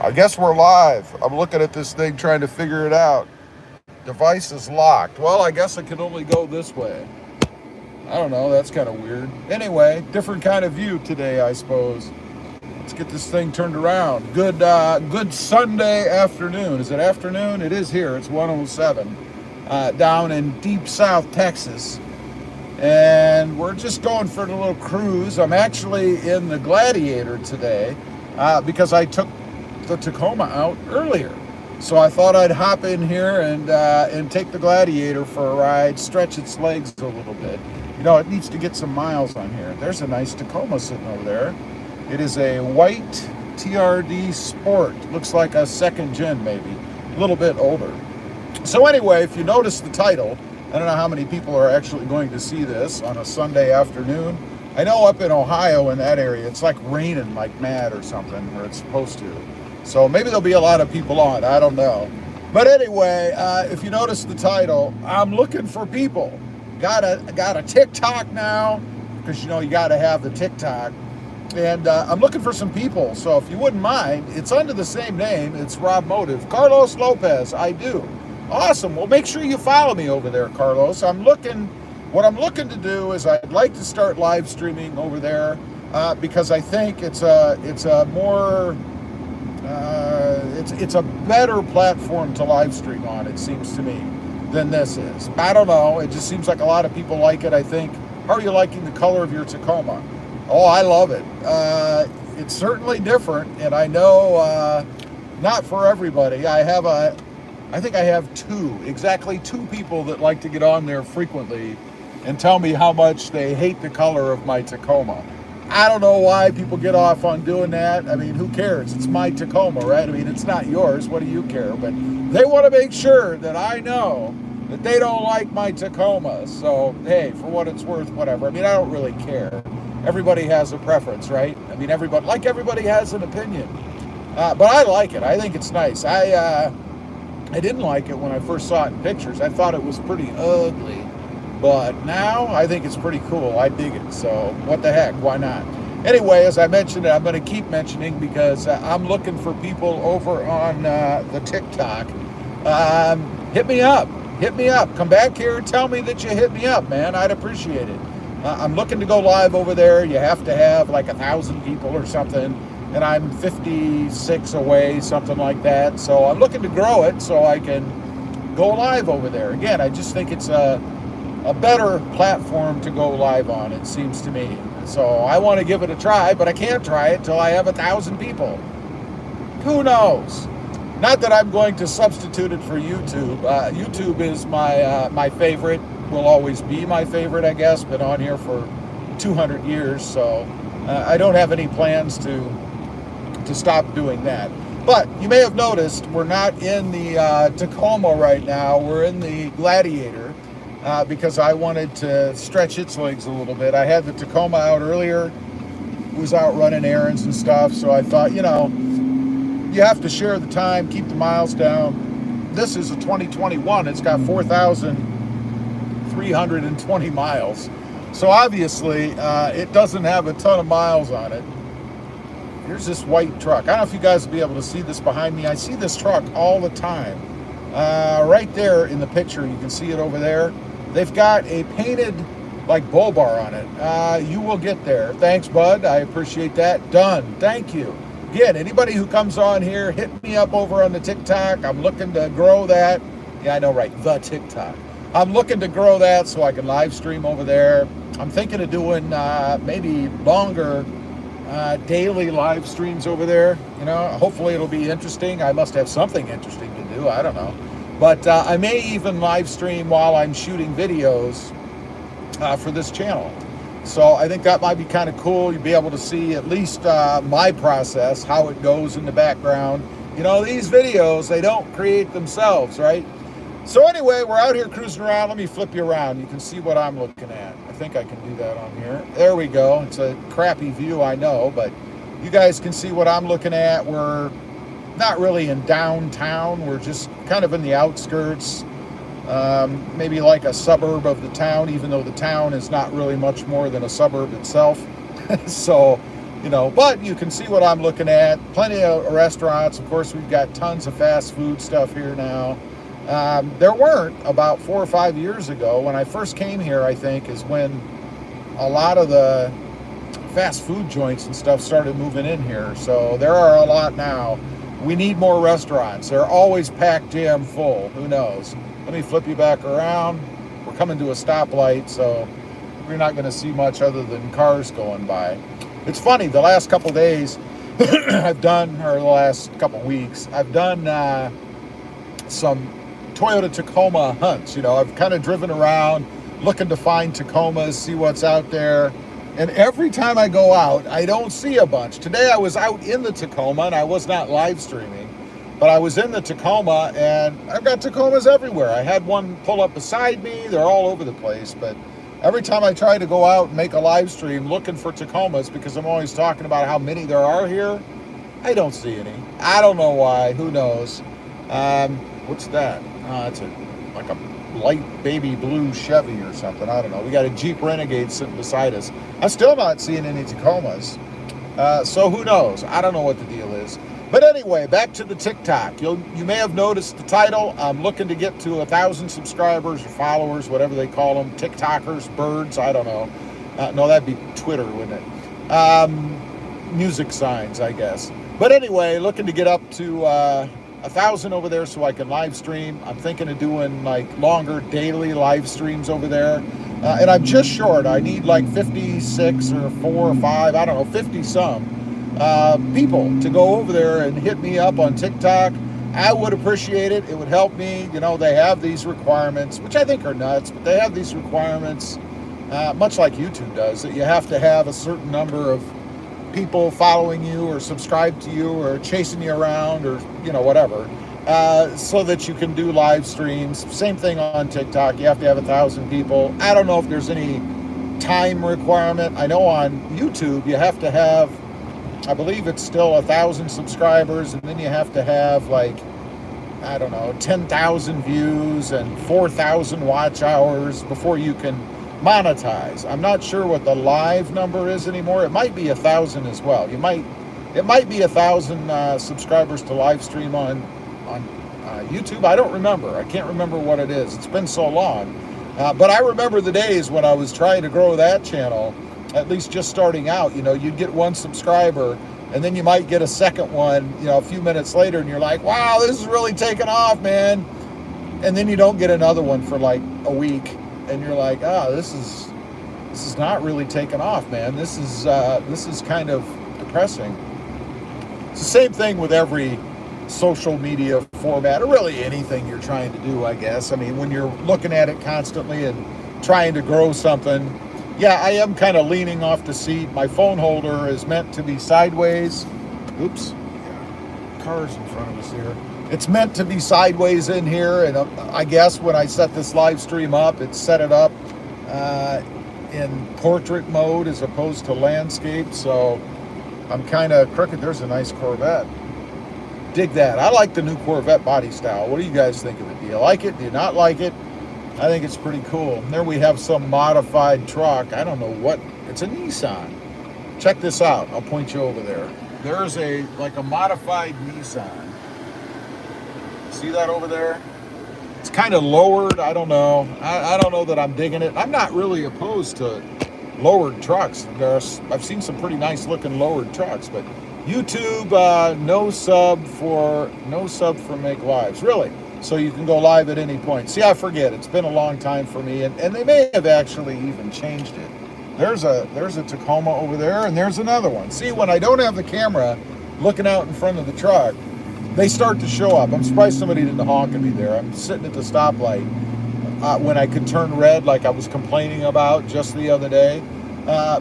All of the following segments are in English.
I guess we're live. I'm looking at this thing trying to figure it out. Device is locked. Well, I guess it can only go this way. I don't know. That's kind of weird. Anyway, different kind of view today, I suppose. Let's get this thing turned around. Good Sunday afternoon. Is it afternoon? It is here. It's 1:07 down in deep South Texas. And we're just going for a little cruise. I'm actually in the Gladiator today because I took the Tacoma out earlier. So I thought I'd hop in here and take the Gladiator for a ride, stretch its legs a little bit. You know, it needs to get some miles on here. There's a nice Tacoma sitting over there. It is a white TRD Sport. Looks like a second gen maybe, a little bit older. So anyway, if you notice the title, I don't know how many people are actually going to see this on a Sunday afternoon. I know up in Ohio in that area, it's like raining like mad or something, or it's supposed to. So maybe there'll be a lot of people on, I don't know. But anyway, if you notice the title, I'm looking for people. Got a TikTok now, because you know you got to have the TikTok. And I'm looking for some people. So if you wouldn't mind, it's under the same name. It's RobMotive. Carlos Lopez, I do. Awesome. Well, make sure you follow me over there, Carlos. What I'm looking to do is I'd like to start live streaming over there because I think it's a better platform to live stream on, it seems to me, than this is. I don't know. It just seems like a lot of people like it, I think. How are you liking the color of your Tacoma? Oh, I love it. It's certainly different, and I know not for everybody. I think I have exactly two people that like to get on there frequently and tell me how much they hate the color of my Tacoma. I don't know why people get off on doing that. I mean, who cares? It's my Tacoma, right? I mean, it's not yours. What do you care? But they want to make sure that I know that they don't like my Tacoma. So, hey, for what it's worth, whatever. I mean, I don't really care. Everybody has a preference, right? I mean, everybody has an opinion. But I like it. I think it's nice. I didn't like it when I first saw it in pictures. I thought it was pretty ugly. But now I think it's pretty cool. I dig it. So what the heck? Why not? Anyway, as I mentioned, I'm going to keep mentioning because I'm looking for people over on the TikTok. Hit me up. Hit me up. Come back here and tell me that you hit me up, man. I'd appreciate it. I'm looking to go live over there. You have to have like 1,000 people or something. And I'm 56 away, something like that. So I'm looking to grow it so I can go live over there. Again, I just think it's a better platform to go live on, it seems to me. So I want to give it a try, but I can't try it till I have 1,000 people. Who knows? Not that I'm going to substitute it for YouTube. YouTube is my favorite, will always be my favorite, I guess. Been on here for 200 years, so I don't have any plans to stop doing that. But you may have noticed we're not in the Tacoma right now. We're in the Gladiator because I wanted to stretch its legs a little bit. I had the Tacoma out earlier, was out running errands and stuff, so I thought, you know, you have to share the time, keep the miles down. This is a 2021. It's got 4,320 miles. So obviously, it doesn't have a ton of miles on it. Here's this white truck. I don't know if you guys will be able to see this behind me. I see this truck all the time. Right there in the picture, you can see it over there. They've got a painted like bull bar on it. You will get there. Thanks, bud. I appreciate that. Done. Thank you. Again, anybody who comes on here, hit me up over on the TikTok. I'm looking to grow that. Yeah, I know, right? The TikTok. I'm looking to grow that so I can live stream over there. I'm thinking of doing maybe longer daily live streams over there. You know, hopefully it'll be interesting. I must have something interesting to do. I don't know. But I may even live stream while I'm shooting videos for this channel. So I think that might be kind of cool. You'll be able to see at least my process, how it goes in the background. You know, these videos, they don't create themselves, right? So anyway, we're out here cruising around. Let me flip you around. You can see what I'm looking at. I think I can do that on here. There we go. It's a crappy view, I know, but you guys can see what I'm looking at. We're not really in downtown. We're just kind of in the outskirts. Maybe like a suburb of the town, even though the town is not really much more than a suburb itself. So you know, but you can see what I'm looking at. Plenty of restaurants. Of course, we've got tons of fast food stuff here now. There weren't about 4 or 5 years ago. When I first came here, I think, is when a lot of the fast food joints and stuff started moving in here. So there are a lot now. We need more restaurants. They're always packed jam full. Who knows? Let me flip you back around. We're coming to a stoplight, so we're not going to see much other than cars going by. It's funny, the last couple days I've done, or the last couple weeks, I've done some Toyota Tacoma hunts. You know, I've kind of driven around looking to find Tacomas, see what's out there. And every time I go out, I don't see a bunch. Today I was out in the Tacoma, and I was not live streaming, but I was in the Tacoma, and I've got Tacomas everywhere. I had one pull up beside me. They're all over the place, but every time I try to go out and make a live stream looking for Tacomas, because I'm always talking about how many there are here, I don't see any. I don't know why. Who knows? What's that? It's like a light baby blue Chevy or something. I don't know. We got a Jeep Renegade sitting beside us. I'm still not seeing any Tacomas. So who knows? I don't know what the deal is. But anyway, back to the TikTok. You may have noticed the title. I'm looking to get to 1,000 subscribers or followers, whatever they call them. TikTokers, birds, I don't know. No, that'd be Twitter, wouldn't it? Music signs, I guess. But anyway, looking to get up to 1,000 over there so I can live stream. I'm thinking of doing like longer daily live streams over there. And I'm just short. I need like 56 or 4 or 5, I don't know, 50 some. People to go over there and hit me up on TikTok. I would appreciate it. It would help me. You know, they have these requirements, which I think are nuts, but they have these requirements, much like YouTube does, that you have to have a certain number of people following you or subscribe to you or chasing you around or, you know, whatever, so that you can do live streams. Same thing on TikTok. You have to have 1,000 people. I don't know if there's any time requirement. I know on YouTube you have to have, I believe it's still 1,000 subscribers, and then you have to have like, I don't know, 10,000 views and 4,000 watch hours before you can monetize. I'm not sure what the live number is anymore. It might be 1,000 as well. It might be 1,000 subscribers to live stream on YouTube. I don't remember. I can't remember what it is. It's been so long. But I remember the days when I was trying to grow that channel, at least just starting out. You know, you'd get 1 subscriber, and then you might get a second one, you know, a few minutes later, and you're like, wow, this is really taking off, man. And then you don't get another one for like a week, and you're like, oh, this is not really taking off, man. This is kind of depressing. It's the same thing with every social media format, or really anything you're trying to do, I guess. I mean, when you're looking at it constantly and trying to grow something, yeah, I am kind of leaning off the seat. My phone holder is meant to be sideways. Oops. Cars in front of us here. It's meant to be sideways in here, and I guess when I set this live stream up, it's set it up in portrait mode as opposed to landscape, so I'm kind of crooked. There's a nice Corvette. Dig that. I like the new Corvette body style. What do you guys think of it? Do you like it? Do you not like it? I think it's pretty cool. There we have some modified truck. I don't know what, it's a Nissan. Check this out. I'll point you over there. There's a modified Nissan. See that over there? It's kind of lowered. I don't know. I don't know that I'm digging it. I'm not really opposed to lowered trucks. I've seen some pretty nice looking lowered trucks, but YouTube, no sub for Make Lives. Really? So you can go live at any point. See, I forget. It's been a long time for me, and they may have actually even changed it. There's a Tacoma over there, and there's another one. See, when I don't have the camera looking out in front of the truck, they start to show up. I'm surprised somebody didn't honk at me there. I'm sitting at the stoplight when I could turn red like I was complaining about just the other day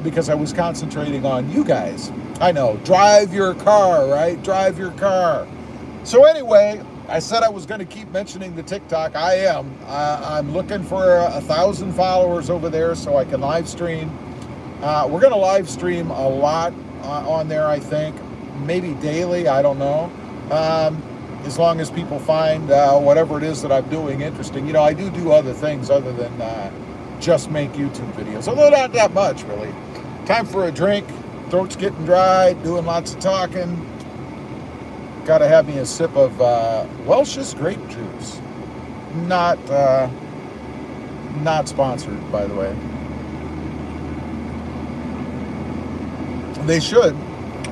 because I was concentrating on you guys. I know, drive your car, right? Drive your car. So anyway, I said I was going to keep mentioning the TikTok. I am. I'm looking for 1,000 followers over there so I can live stream. We're going to live stream a lot on there, I think. Maybe daily, I don't know. As long as people find whatever it is that I'm doing interesting. You know, I do other things other than just make YouTube videos. Although not that much, really. Time for a drink. throat's getting dry, doing lots of talking. Gotta have me a sip of Welch's grape juice. Not sponsored, by the way. They should.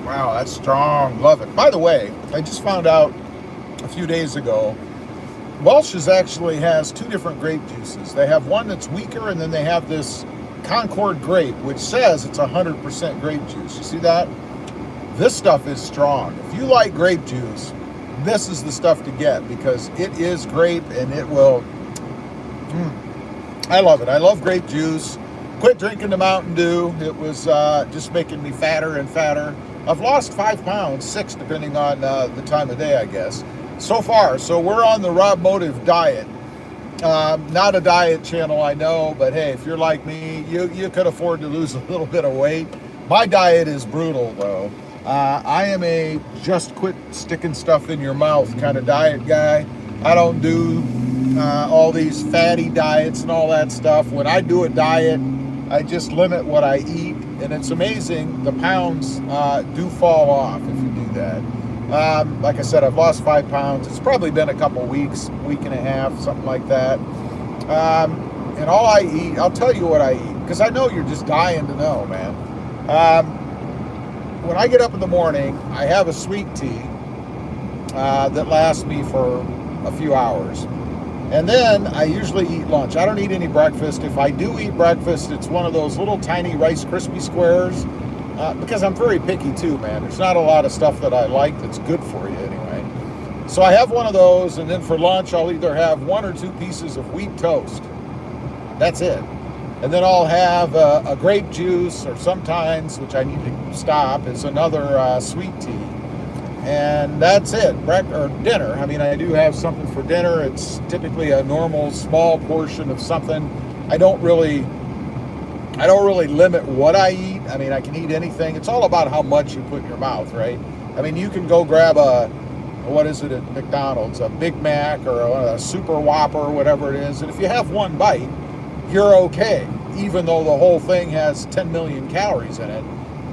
Wow, that's strong. Love it. By the way, I just found out a few days ago, Welch's actually has two different grape juices. They have one that's weaker, and then they have this Concord grape, which says it's 100% grape juice. You see that? This stuff is strong. If you like grape juice, this is the stuff to get, because it is grape and it will... I love it. I love grape juice. Quit drinking the Mountain Dew. It was just making me fatter and fatter. I've lost 5 pounds, 6 depending on the time of day, I guess, so far. So we're on the RobMotive diet. Not a diet channel, I know, but hey, if you're like me, you could afford to lose a little bit of weight. My diet is brutal, though. I am a just quit sticking stuff in your mouth kind of diet guy. I don't do all these fatty diets and all that stuff. When I do a diet, I just limit what I eat, and it's amazing the pounds do fall off if you do that. Like I said, I've lost 5 pounds. It's probably been a couple weeks, week and a half, something like that. And all I eat, I'll tell you what I eat, because I know you're just dying to know, man. When I get up in the morning, I have a sweet tea that lasts me for a few hours. And then I usually eat lunch. I don't eat any breakfast. If I do eat breakfast, it's one of those little tiny Rice Krispie squares, because I'm very picky too, man. There's not a lot of stuff that I like that's good for you anyway. So I have one of those, and then for lunch, I'll either have 1 or 2 pieces of wheat toast. That's it. And then I'll have a grape juice, or sometimes, which I need to stop, is another sweet tea. And that's it, or dinner. I mean, I do have something for dinner. It's typically a normal small portion of something. I don't really limit what I eat. I mean, I can eat anything. It's all about how much you put in your mouth, right? I mean, you can go grab what is it at McDonald's, a Big Mac or a Super Whopper or whatever it is. And if you have one bite, you're okay, even though the whole thing has 10 million calories in it.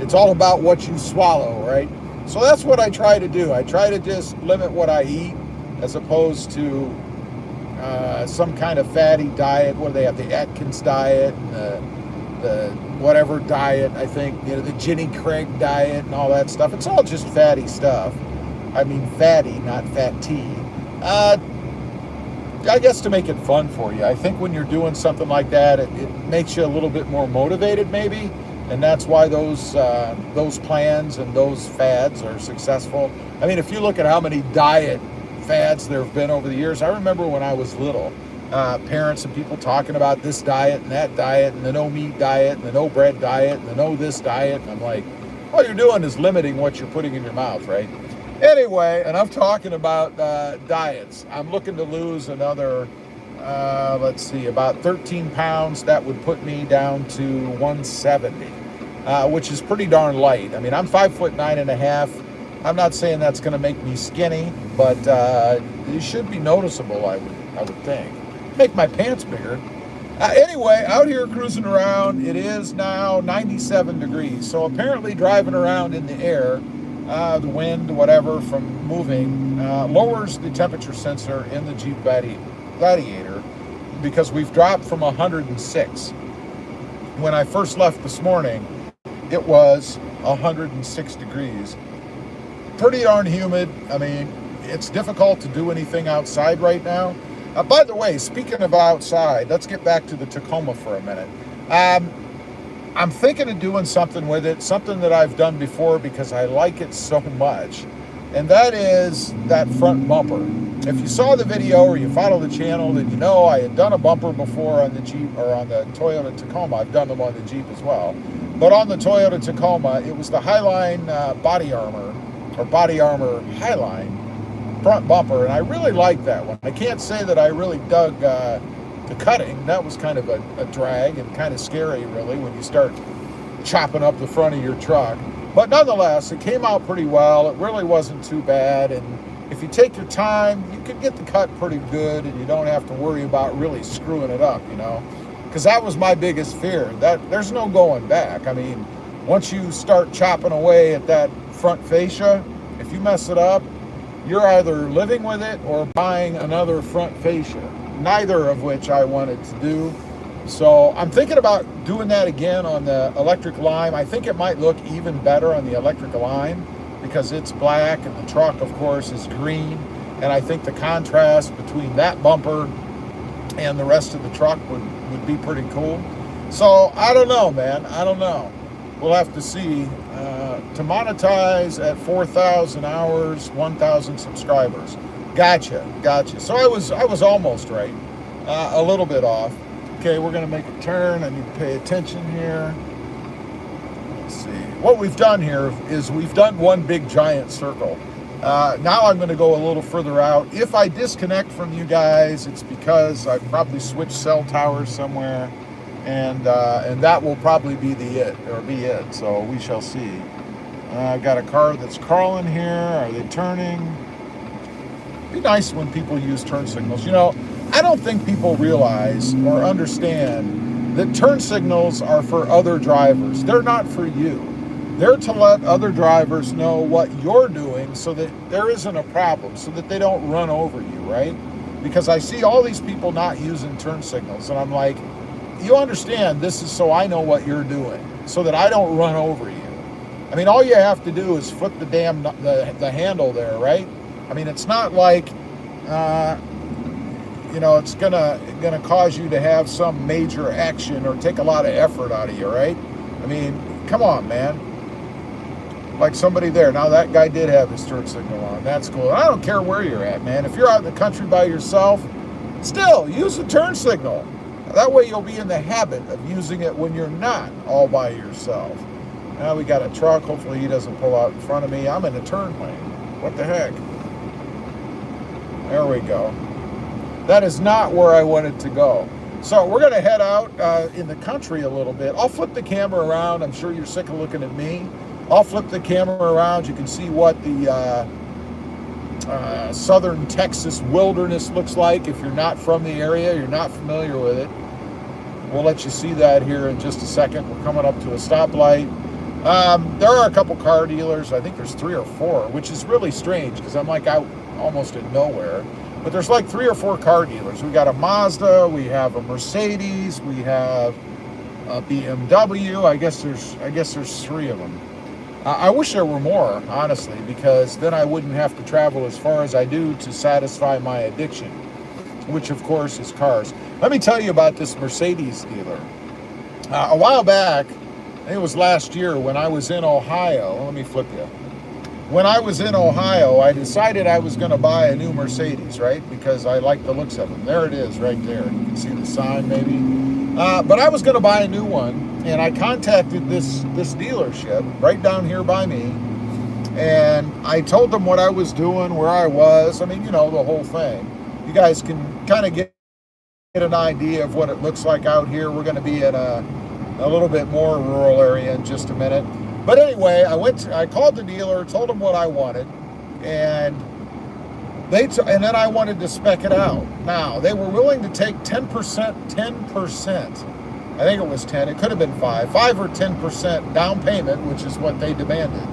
It's all about what you swallow, right? So that's what I try to do. I try to just limit what I eat, as opposed to some kind of fatty diet. What do they have? The Atkins diet, the whatever diet, I think, the Jenny Craig diet and all that stuff. It's all just fatty stuff. I mean fatty, not fat tea. I guess to make it fun for you. I think when you're doing something like that, it makes you a little bit more motivated maybe, and that's why those plans and those fads are successful. I mean, if you look at how many diet fads there have been over the years, I remember when I was little, parents and people talking about this diet and that diet and the no meat diet and the no bread diet and the no this diet, and I'm like, all you're doing is limiting what you're putting in your mouth, right? Anyway, and I'm talking about diets. I'm looking to lose another, about 13 pounds. That would put me down to 170, which is pretty darn light. I mean, I'm 5'9.5". I'm not saying that's going to make me skinny, but it should be noticeable, I would think. Make my pants bigger. Anyway, out here cruising around, it is now 97 degrees. So apparently driving around in the air, the wind, whatever, from moving, lowers the temperature sensor in the Jeep Gladiator, because we've dropped from 106. When I first left this morning, it was 106 degrees. Pretty darn humid. I mean, it's difficult to do anything outside right now. By the way, speaking of outside, let's get back to the Tacoma for a minute. I'm thinking of doing something with it, something that I've done before because I like it so much, and that is that front bumper. If you saw the video or you follow the channel, then you know I had done a bumper before on the Jeep, or on the Toyota Tacoma. I've done them on the Jeep as well. But on the Toyota Tacoma, it was the Highline body armor Highline front bumper, and I really like that one. I can't say that I really dug the cutting. That was kind of a drag and kind of scary, really, when you start chopping up the front of your truck. But nonetheless, it came out pretty well. It really wasn't too bad, and if you take your time, you can get the cut pretty good, and you don't have to worry about really screwing it up, because that was my biggest fear. That there's no going back. I mean, once you start chopping away at that front fascia, if you mess it up, you're either living with it or buying another front fascia, neither of which I wanted to do. So I'm thinking about doing that again on the electric Lime. I think it might look even better on the electric Lime because it's black and the truck, of course, is green. And I think the contrast between that bumper and the rest of the truck would be pretty cool. So I don't know, man. I don't know. We'll have to see. To monetize at 4,000 hours, 1,000 subscribers. Gotcha. So I was almost right. A little bit off. Okay, we're going to make a turn. I need to pay attention here. Let's see. What we've done here is we've done one big giant circle. Now I'm going to go a little further out. If I disconnect from you guys, it's because I've probably switched cell towers somewhere, and that will probably be it. So we shall see. I've got a car that's crawling here. Are they turning? It'd be nice when people use turn signals. You know, I don't think people realize or understand that turn signals are for other drivers. They're not for you. They're to let other drivers know what you're doing so that there isn't a problem, so that they don't run over you, right? Because I see all these people not using turn signals, and I'm like, you understand this is so I know what you're doing, so that I don't run over you. I mean, all you have to do is flip the the handle there, right? I mean, it's not like, you know, it's gonna cause you to have some major action or take a lot of effort out of you, right? I mean, come on, man. Like somebody there. Now that guy did have his turn signal on. That's cool. I don't care where you're at, man. If you're out in the country by yourself, still use the turn signal. That way you'll be in the habit of using it when you're not all by yourself. Now we got a truck. Hopefully he doesn't pull out in front of me. I'm in the turn lane. What the heck? There we go. That is not where I wanted to go. So we're going to head out in the country a little bit. I'll flip the camera around. I'm sure you're sick of looking at me. I'll flip the camera around. You can see what the southern Texas wilderness looks like. If you're not from the area, you're not familiar with it. We'll let you see that here in just a second. We're coming up to a stoplight. There are a couple car dealers. I think there's 3 or 4, which is really strange because I'm like out almost in nowhere. But there's like 3 or 4 car dealers. We got a Mazda, we have a Mercedes, we have a BMW. I guess there's 3 of them. I wish there were more, honestly, because then I wouldn't have to travel as far as I do to satisfy my addiction, which of course is cars. Let me tell you about this Mercedes dealer. A while back, I think it was last year when I was in Ohio. Let me flip you. When I was in Ohio, I decided I was going to buy a new Mercedes, right? Because I like the looks of them. There it is right there. You can see the sign maybe. But I was going to buy a new one. And I contacted this dealership right down here by me, and I told them what I was doing, where I was. I mean, you know, the whole thing. You guys can kind of get an idea of what it looks like out here. We're going to be in a little bit more rural area in just a minute. But anyway, I called the dealer, told them what I wanted, and then I wanted to spec it out. Now, they were willing to take 10%. I think it was 10. It could have been 5 or 10% down payment, which is what they demanded.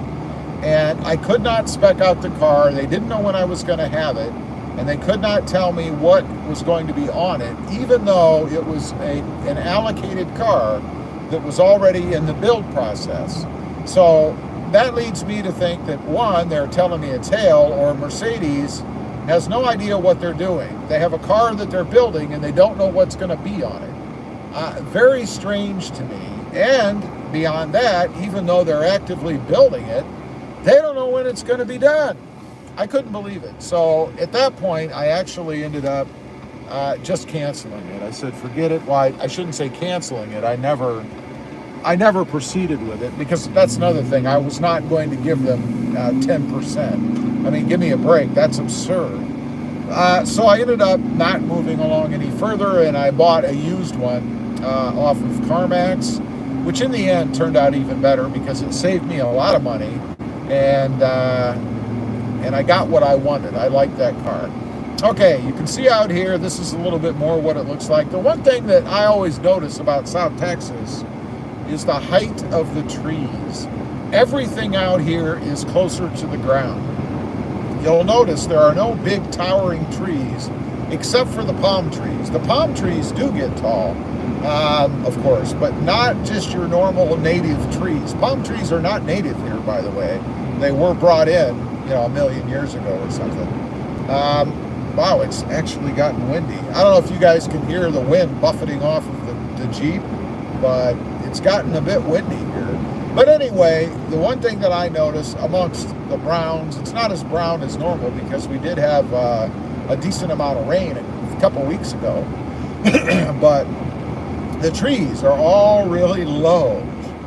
And I could not spec out the car. They didn't know when I was going to have it, and they could not tell me what was going to be on it, even though it was an allocated car that was already in the build process. So that leads me to think that, one, they're telling me a tale, or Mercedes has no idea what they're doing. They have a car that they're building, and they don't know what's going to be on it. Very strange to me. And beyond that, even though they're actively building it, they don't know when it's going to be done. I couldn't believe it. So at that point, I actually ended up just canceling it. I said, forget it. Why? I shouldn't say canceling it. I never proceeded with it, because that's another thing. I was not going to give them 10%. I mean, give me a break. That's absurd. So I ended up not moving along any further, and I bought a used one off of CarMax, which in the end turned out even better because it saved me a lot of money, and I got what I wanted. I like that car. Okay, you can see out here, this is a little bit more what it looks like. The one thing that I always notice about South Texas is the height of the trees. Everything out here is closer to the ground. You'll notice there are no big towering trees except for the palm trees. The palm trees do get tall, of course, but not just your normal native trees. Palm trees are not native here, by the way. They were brought in, a million years ago or something. Wow, it's actually gotten windy. I don't know if you guys can hear the wind buffeting off of the Jeep, but it's gotten a bit windy here. But anyway, the one thing that I noticed amongst the browns, it's not as brown as normal because we did have a decent amount of rain a couple weeks ago. But the trees are all really low.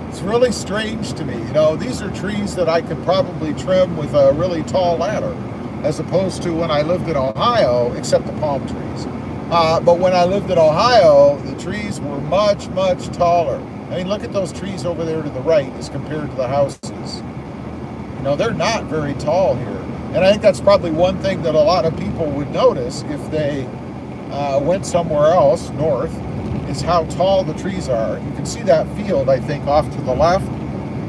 It's really strange to me. These are trees that I could probably trim with a really tall ladder, as opposed to when I lived in Ohio, except the palm trees. But when I lived in Ohio, the trees were much, much taller. I mean, look at those trees over there to the right as compared to the houses. They're not very tall here. And I think that's probably one thing that a lot of people would notice if they went somewhere else, north, is how tall the trees are. You can see that field, I think, off to the left. You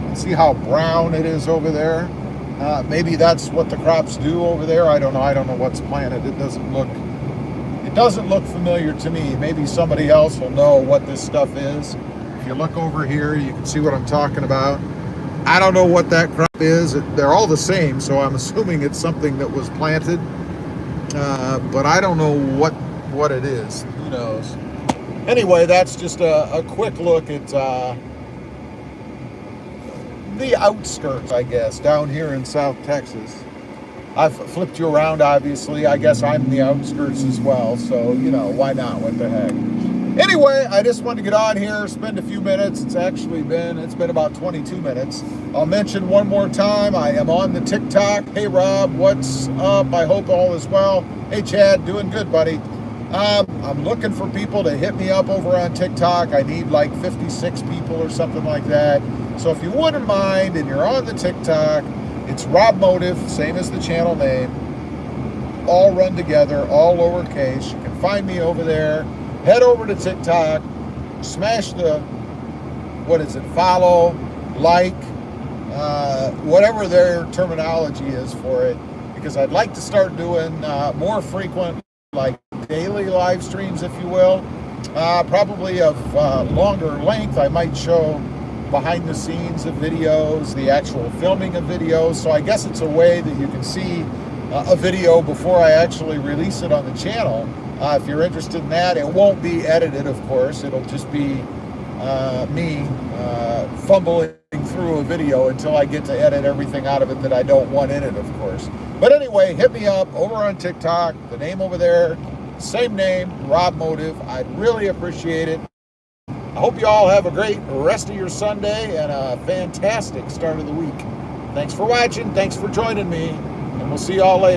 can see how brown it is over there. Maybe that's what the crops do over there. I don't know. I don't know what's planted. It doesn't look familiar to me. Maybe somebody else will know what this stuff is. If you look over here, you can see what I'm talking about. I don't know what that crop is. They're all the same, so I'm assuming it's something that was planted. But I don't know what it is. Who knows? Anyway, that's just a quick look at the outskirts, I guess, down here in South Texas. I've flipped you around, obviously. I guess I'm in the outskirts as well, so, why not? What the heck? Anyway, I just wanted to get on here, spend a few minutes. It's been about 22 minutes. I'll mention one more time, I am on the TikTok. Hey, Rob, what's up? I hope all is well. Hey, Chad, doing good, buddy. I'm looking for people to hit me up over on TikTok. I need like 56 people or something like that. So if you wouldn't mind and you're on the TikTok, it's RobMotive, same as the channel name, all run together, all lowercase. You can find me over there. Head over to TikTok, smash the, follow, like, whatever their terminology is for it, because I'd like to start doing more frequent, like daily live streams, if you will, probably of longer length. I might show behind the scenes of videos, the actual filming of videos. So I guess it's a way that you can see a video before I actually release it on the channel. If you're interested in that, it won't be edited, of course. It'll just be me fumbling through a video until I get to edit everything out of it that I don't want in it, of course. But anyway, hit me up over on TikTok. The name over there, same name, RobMotive. I'd really appreciate it. I hope you all have a great rest of your Sunday and a fantastic start of the week. Thanks for watching. Thanks for joining me. And we'll see you all later.